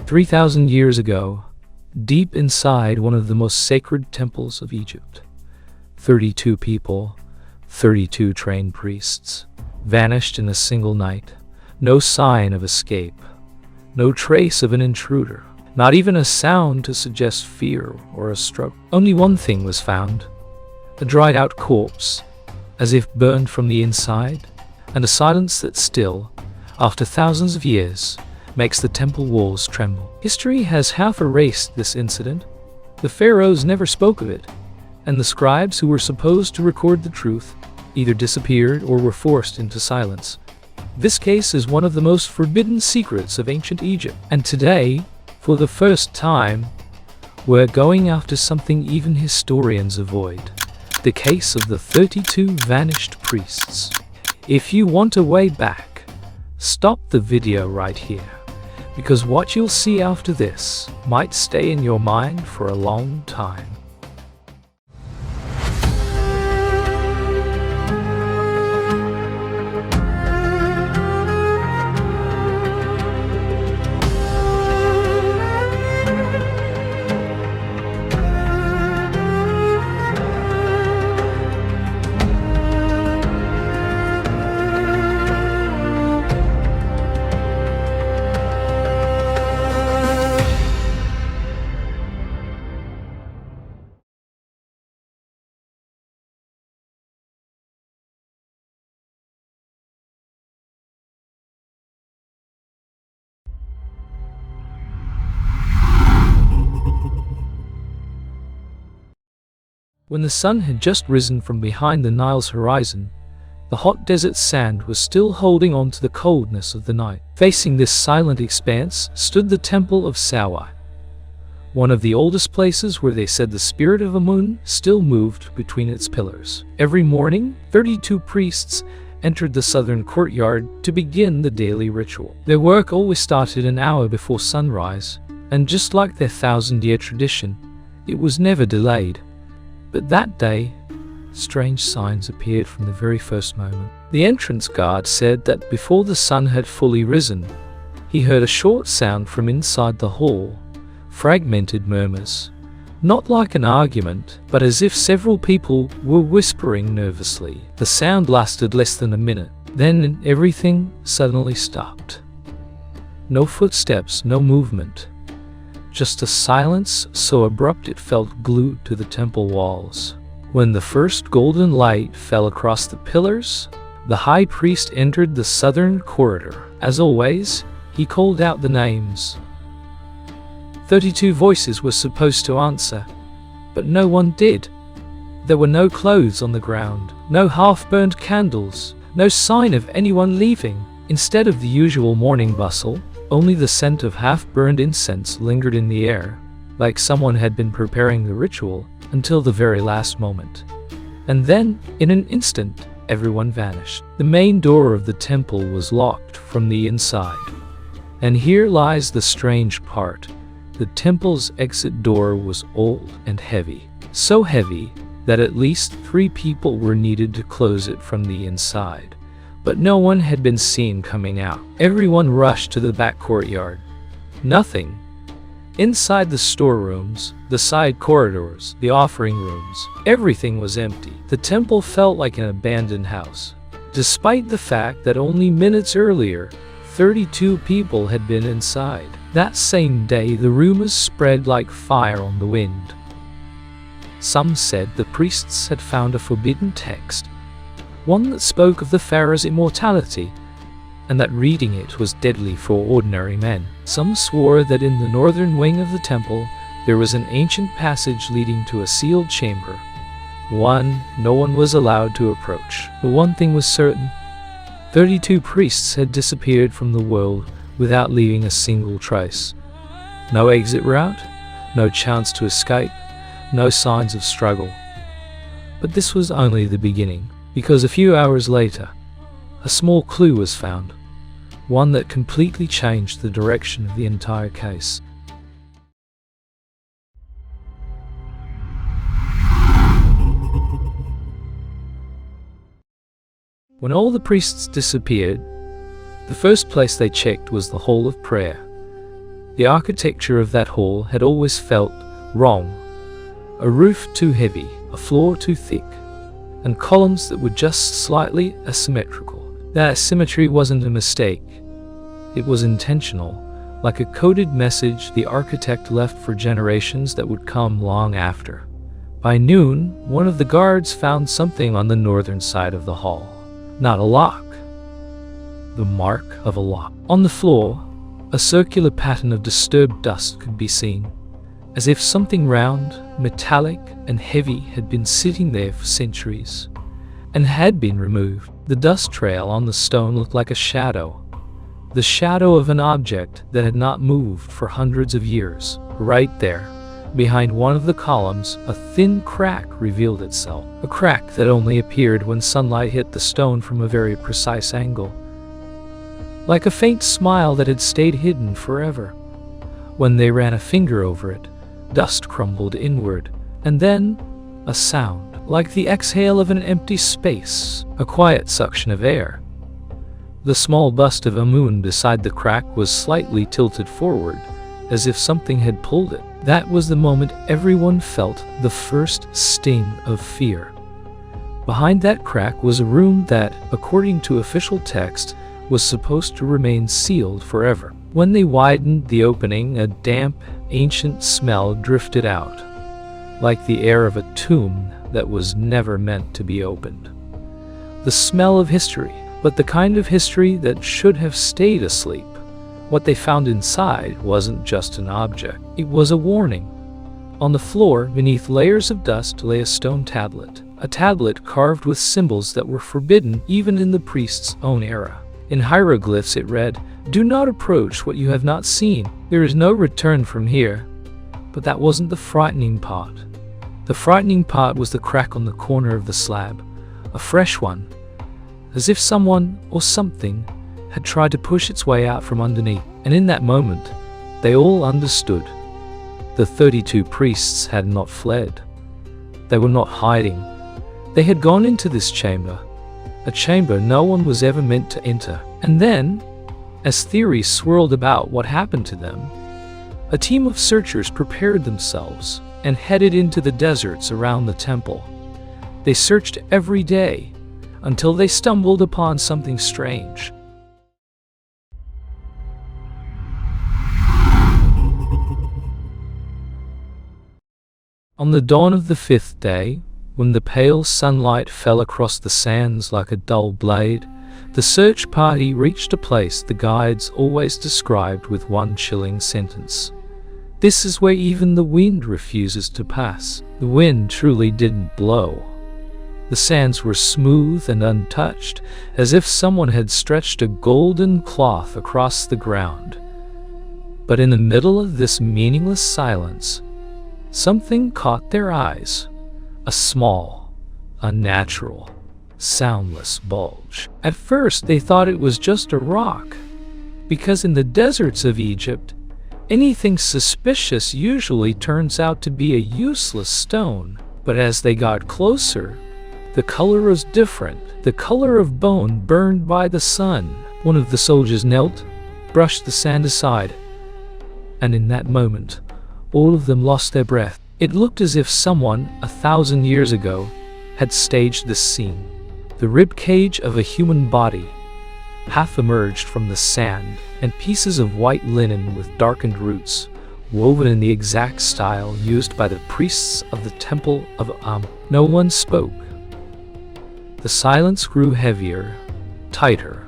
3,000 years ago, deep inside one of the most sacred temples of Egypt, 32 people, 32 trained priests, vanished in a single night. No sign of escape, no trace of an intruder, not even a sound to suggest fear or a struggle. Only one thing was found, a dried-out corpse, as if burned from the inside, and a silence that still, after thousands of years, makes the temple walls tremble. History has half erased this incident. The pharaohs never spoke of it, and the scribes who were supposed to record the truth either disappeared or were forced into silence. This case is one of the most forbidden secrets of ancient Egypt, and today, for the first time, we're going after something even historians avoid: the case of the 32 vanished priests. If you want a way back, stop the video right here, because what you'll see after this might stay in your mind for a long time. When the sun had just risen from behind the Nile's horizon, the hot desert sand was still holding on to the coldness of the night. Facing this silent expanse stood the Temple of Sawa, one of the oldest places where they said the spirit of Amun still moved between its pillars. Every morning, 32 priests entered the southern courtyard to begin the daily ritual. Their work always started an hour before sunrise, and just like their thousand-year tradition, it was never delayed. But that day, strange signs appeared from the very first moment. The entrance guard said that before the sun had fully risen, he heard a short sound from inside the hall, fragmented murmurs, not like an argument, but as if several people were whispering nervously. The sound lasted less than a minute, then everything suddenly stopped. No footsteps, no movement. Just a silence so abrupt it felt glued to the temple walls. When the first golden light fell across the pillars, the high priest entered the southern corridor. As always, he called out the names. 32 voices were supposed to answer, but no one did. There were no clothes on the ground, no half-burned candles, no sign of anyone leaving. Instead of the usual morning bustle, only the scent of half-burned incense lingered in the air, like someone had been preparing the ritual until the very last moment. And then, in an instant, everyone vanished. The main door of the temple was locked from the inside. And here lies the strange part. The temple's exit door was old and heavy. So heavy that at least 3 people were needed to close it from the inside. But no one had been seen coming out. Everyone rushed to the back courtyard. Nothing. Inside the storerooms, the side corridors, the offering rooms, everything was empty. The temple felt like an abandoned house, despite the fact that only minutes earlier, 32 people had been inside. That same day, the rumors spread like fire on the wind. Some said the priests had found a forbidden text, one that spoke of the pharaoh's immortality, and that reading it was deadly for ordinary men. Some swore that in the northern wing of the temple there was an ancient passage leading to a sealed chamber, one no one was allowed to approach. But one thing was certain: 32 priests had disappeared from the world without leaving a single trace. No exit route, no chance to escape, no signs of struggle. But this was only the beginning. Because a few hours later, a small clue was found, one that completely changed the direction of the entire case. When all the priests disappeared, the first place they checked was the Hall of Prayer. The architecture of that hall had always felt wrong. A roof too heavy, a floor too thick, and columns that were just slightly asymmetrical. That asymmetry wasn't a mistake. It was intentional, like a coded message the architect left for generations that would come long after. By noon, one of the guards found something on the northern side of the hall. Not a lock. The mark of a lock. On the floor, a circular pattern of disturbed dust could be seen, as if something round, metallic, and heavy had been sitting there for centuries, and had been removed. The dust trail on the stone looked like a shadow. The shadow of an object that had not moved for hundreds of years. Right there, behind one of the columns, a thin crack revealed itself. A crack that only appeared when sunlight hit the stone from a very precise angle. Like a faint smile that had stayed hidden forever. When they ran a finger over it, dust crumbled inward, and then a sound, like the exhale of an empty space, a quiet suction of air. The small bust of a moon beside the crack was slightly tilted forward, as if something had pulled it. That was the moment everyone felt the first sting of fear. Behind that crack was a room that, according to official text, was supposed to remain sealed forever. When they widened the opening, a damp, ancient smell drifted out, like the air of a tomb that was never meant to be opened. The smell of history, but the kind of history that should have stayed asleep. What they found inside wasn't just an object, it was a warning. On the floor, beneath layers of dust, lay a stone tablet, a tablet carved with symbols that were forbidden even in the priest's own era. In hieroglyphs it read, "Do not approach what you have not seen. There is no return from here." But that wasn't the frightening part. The frightening part was the crack on the corner of the slab, a fresh one, as if someone or something had tried to push its way out from underneath. And in that moment, they all understood. The 32 priests had not fled. They were not hiding. They had gone into this chamber, a chamber no one was ever meant to enter. And then, as theories swirled about what happened to them, a team of searchers prepared themselves and headed into the deserts around the temple. They searched every day until they stumbled upon something strange. On the dawn of the 5th day, when the pale sunlight fell across the sands like a dull blade, the search party reached a place the guides always described with one chilling sentence. This is where even the wind refuses to pass. The wind truly didn't blow. The sands were smooth and untouched, as if someone had stretched a golden cloth across the ground. But in the middle of this meaningless silence, something caught their eyes. A small, unnatural, soundless bulge. At first they thought it was just a rock, because in the deserts of Egypt, anything suspicious usually turns out to be a useless stone. But as they got closer, the color was different, the color of bone burned by the sun. One of the soldiers knelt, brushed the sand aside, and in that moment, all of them lost their breath. It looked as if someone, 1,000 years ago, had staged this scene. The rib cage of a human body, half emerged from the sand, and pieces of white linen with darkened roots, woven in the exact style used by the priests of the Temple of Am. No one spoke. The silence grew heavier, tighter.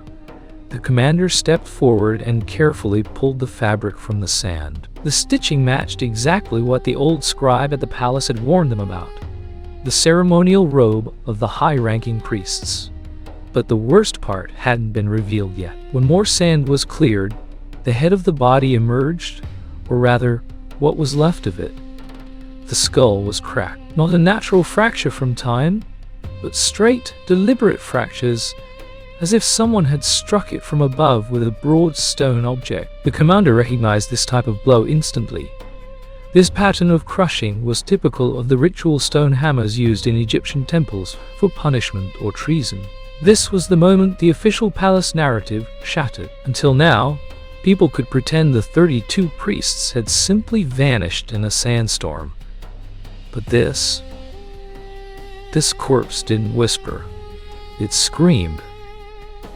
The commander stepped forward and carefully pulled the fabric from the sand. The stitching matched exactly what the old scribe at the palace had warned them about. The ceremonial robe of the high-ranking priests. But the worst part hadn't been revealed yet. When more sand was cleared, the head of the body emerged, or rather, what was left of it. The skull was cracked. Not a natural fracture from time, but straight, deliberate fractures, as if someone had struck it from above with a broad stone object. The commander recognized this type of blow instantly. This pattern of crushing was typical of the ritual stone hammers used in Egyptian temples for punishment or treason. This was the moment the official palace narrative shattered. Until now, People could pretend the 32 priests had simply vanished in a sandstorm. But this corpse didn't whisper. It screamed.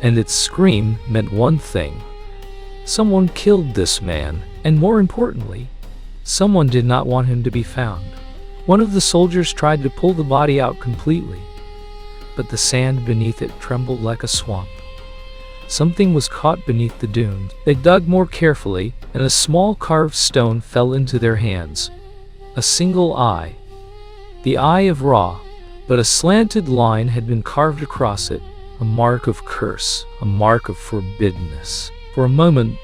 And its scream meant one thing. Someone killed this man, and more importantly, someone did not want him to be found. One of the soldiers tried to pull the body out completely, but the sand beneath it trembled like a swamp. Something was caught beneath the dunes. They dug more carefully, and a small carved stone fell into their hands. A single eye. The eye of Ra, but a slanted line had been carved across it, a mark of curse, a mark of forbiddenness. For a moment,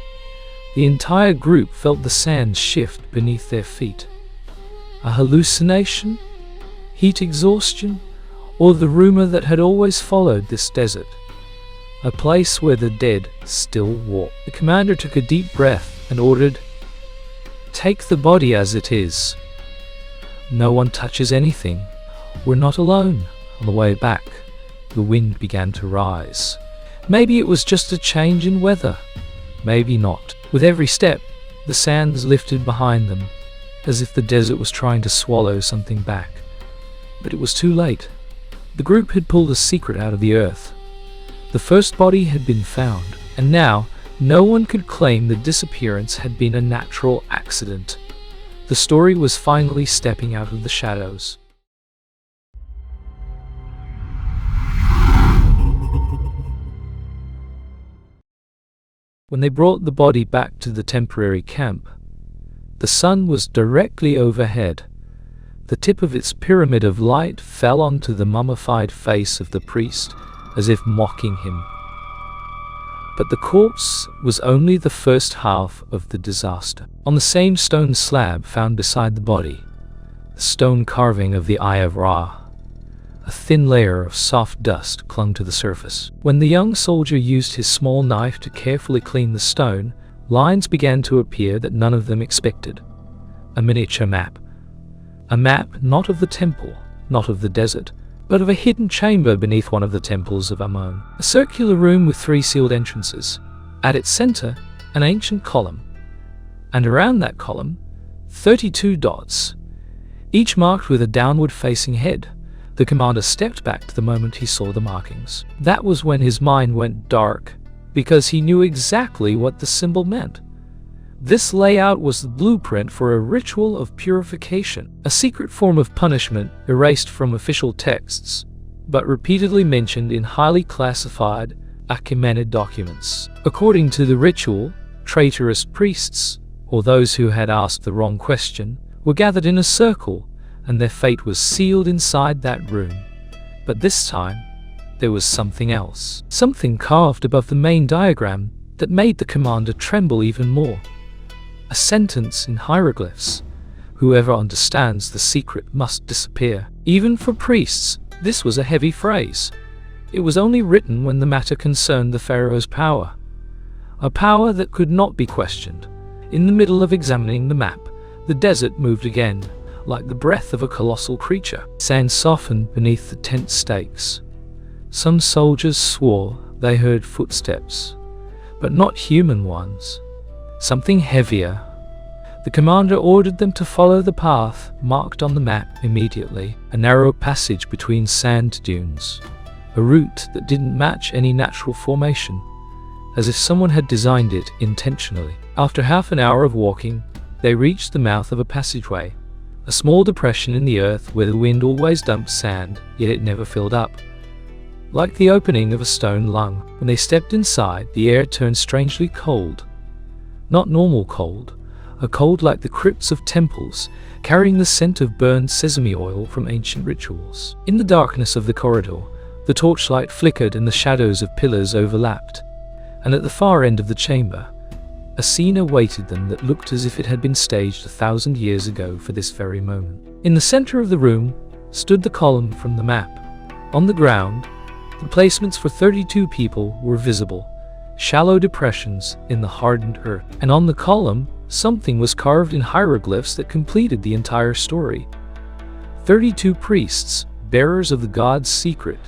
the entire group felt the sand shift beneath their feet. A hallucination? Heat exhaustion? Or the rumor that had always followed this desert? A place where the dead still walk. The commander took a deep breath and ordered, "Take the body as it is. No one touches anything. We're not alone." On the way back, the wind began to rise. Maybe it was just a change in weather. Maybe not. With every step, the sands lifted behind them, as if the desert was trying to swallow something back. But it was too late. The group had pulled a secret out of the earth. The first body had been found, and now no one could claim the disappearance had been a natural accident. The story was finally stepping out of the shadows. When they brought the body back to the temporary camp, the sun was directly overhead. The tip of its pyramid of light fell onto the mummified face of the priest, as if mocking him. But the corpse was only the first half of the disaster. On the same stone slab found beside the body, the stone carving of the Eye of Ra. A thin layer of soft dust clung to the surface. When the young soldier used his small knife to carefully clean the stone, lines began to appear that none of them expected. A miniature map. A map not of the temple, not of the desert, but of a hidden chamber beneath one of the temples of Ammon. A circular room with 3 sealed entrances. At its center, an ancient column. And around that column, 32 dots, each marked with a downward-facing head. The commander stepped back the moment he saw the markings. That was when his mind went dark, because he knew exactly what the symbol meant. This layout was the blueprint for a ritual of purification, a secret form of punishment erased from official texts, but repeatedly mentioned in highly classified Achaemenid documents. According to the ritual, traitorous priests, or those who had asked the wrong question, were gathered in a circle, and their fate was sealed inside that room. But this time, there was something else. Something carved above the main diagram that made the commander tremble even more. A sentence in hieroglyphs. Whoever understands the secret must disappear. Even for priests, this was a heavy phrase. It was only written when the matter concerned the pharaoh's power. A power that could not be questioned. In the middle of examining the map, the desert moved again, like the breath of a colossal creature. Sand softened beneath the tent stakes. Some soldiers swore they heard footsteps, but not human ones. Something heavier. The commander ordered them to follow the path marked on the map immediately, a narrow passage between sand dunes, a route that didn't match any natural formation, as if someone had designed it intentionally. After half an hour of walking, they reached the mouth of a passageway, a small depression in the earth where the wind always dumped sand, yet it never filled up. Like the opening of a stone lung. When they stepped inside, the air turned strangely cold. Not normal cold, a cold like the crypts of temples, carrying the scent of burned sesame oil from ancient rituals. In the darkness of the corridor, the torchlight flickered and the shadows of pillars overlapped, and at the far end of the chamber, a scene awaited them that looked as if it had been staged 1,000 years ago for this very moment. In the center of the room stood the column from the map. On the ground, the placements for 32 people were visible. Shallow depressions in the hardened earth. And on the column, something was carved in hieroglyphs that completed the entire story. 32 priests, bearers of the god's secret,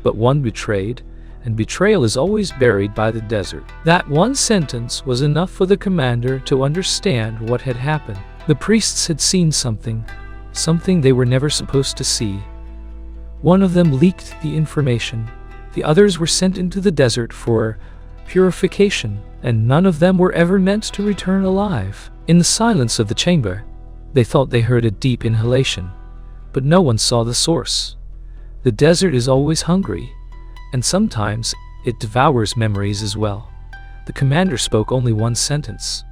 but one betrayed, and betrayal is always buried by the desert. That one sentence was enough for the commander to understand what had happened. The priests had seen something they were never supposed to see. One of them leaked the information. The others were sent into the desert for purification, and none of them were ever meant to return alive. In the silence of the chamber, they thought they heard a deep inhalation, but no one saw the source. The desert is always hungry, and sometimes it devours memories as well. The commander spoke only one sentence: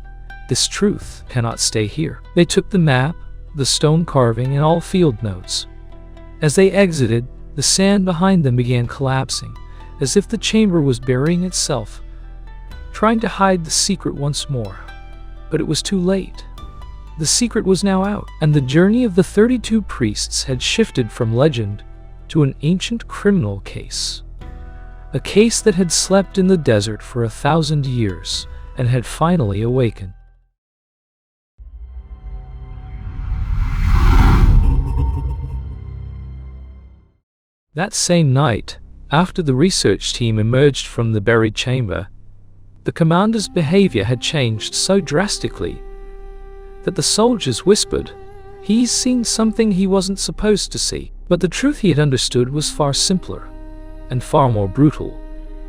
"This truth cannot stay here." They took the map, the stone carving, and all field notes. As they exited, the sand behind them began collapsing, as if the chamber was burying itself, trying to hide the secret once more. But it was too late. The secret was now out, and the journey of the 32 priests had shifted from legend to an ancient criminal case. A case that had slept in the desert for 1,000 years and had finally awakened. That same night, after the research team emerged from the buried chamber, the commander's behavior had changed so drastically that the soldiers whispered, "He's seen something he wasn't supposed to see." But the truth he had understood was far simpler and far more brutal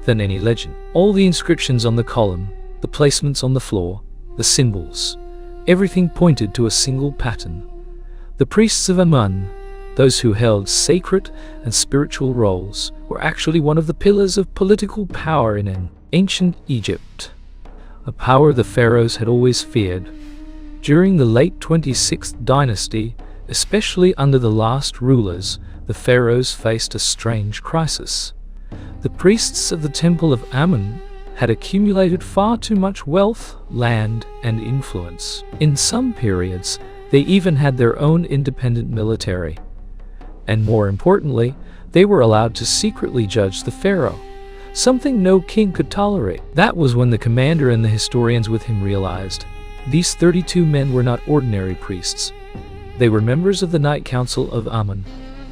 than any legend. All the inscriptions on the column, the placements on the floor, the symbols, everything pointed to a single pattern. The priests of Amun, those who held sacred and spiritual roles, were actually one of the pillars of political power in ancient Egypt, a power the pharaohs had always feared. During the late 26th dynasty, especially under the last rulers, the pharaohs faced a strange crisis. The priests of the Temple of Amun had accumulated far too much wealth, land, and influence. In some periods, they even had their own independent military. And more importantly, they were allowed to secretly judge the pharaoh, something no king could tolerate. That was when the commander and the historians with him realized these 32 men were not ordinary priests. They were members of the Night Council of Amun,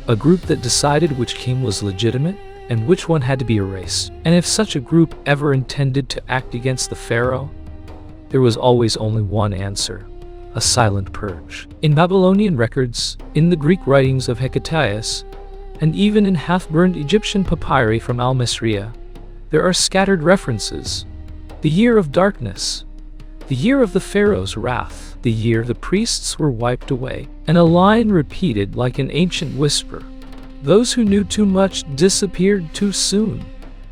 a group that decided which king was legitimate and which one had to be erased. And if such a group ever intended to act against the pharaoh, there was always only one answer: a silent purge. In Babylonian records, in the Greek writings of Hecataeus, and even in half-burned Egyptian papyri from Al-Misriya, there are scattered references. The year of darkness, the year of the pharaoh's wrath, the year the priests were wiped away, and a line repeated like an ancient whisper: "Those who knew too much disappeared too soon."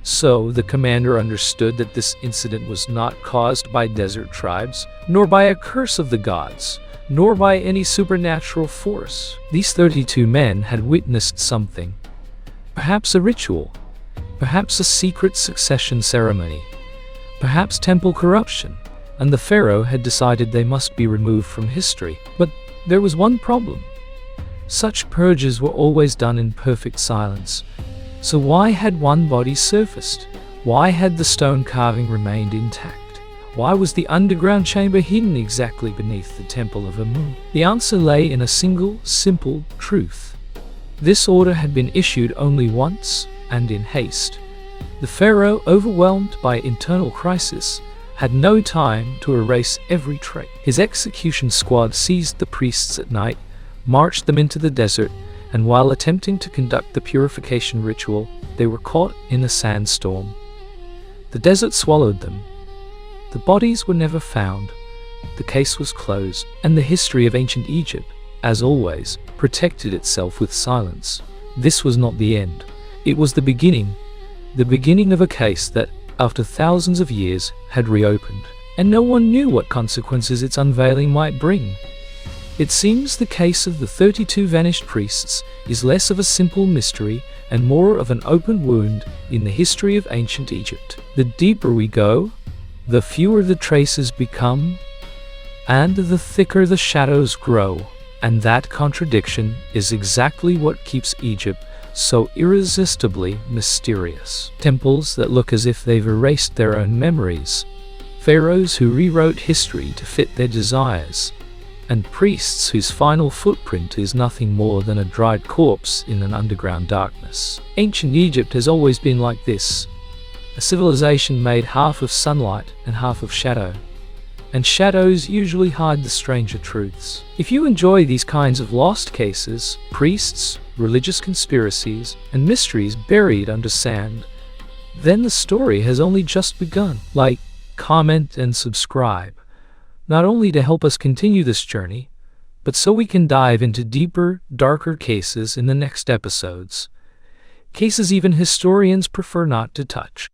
So the commander understood that this incident was not caused by desert tribes, nor by a curse of the gods, nor by any supernatural force. These 32 men had witnessed something. Perhaps a ritual, perhaps a secret succession ceremony, perhaps temple corruption, and the pharaoh had decided they must be removed from history. But there was one problem. Such purges were always done in perfect silence. So why had one body surfaced? Why had the stone carving remained intact? Why was the underground chamber hidden exactly beneath the Temple of Amun? The answer lay in a single, simple truth. This order had been issued only once, and in haste. The pharaoh, overwhelmed by internal crisis, had no time to erase every trait. His execution squad seized the priests at night, marched them into the desert, and while attempting to conduct the purification ritual, they were caught in a sandstorm. The desert swallowed them. The bodies were never found. The case was closed, and the history of ancient Egypt, as always, protected itself with silence. This was not the end. It was the beginning of a case that, after thousands of years, had reopened, and no one knew what consequences its unveiling might bring. It seems the case of the 32 vanished priests is less of a simple mystery and more of an open wound in the history of ancient Egypt. The deeper we go, the fewer the traces become, and the thicker the shadows grow. And that contradiction is exactly what keeps Egypt so irresistibly mysterious. Temples that look as if they've erased their own memories, pharaohs who rewrote history to fit their desires, and priests whose final footprint is nothing more than a dried corpse in an underground darkness. Ancient Egypt has always been like this, a civilization made half of sunlight and half of shadow. And shadows usually hide the stranger truths. If you enjoy these kinds of lost cases, priests, religious conspiracies, and mysteries buried under sand, then the story has only just begun. Like, comment, and subscribe, not only to help us continue this journey, but so we can dive into deeper, darker cases in the next episodes. Cases even historians prefer not to touch.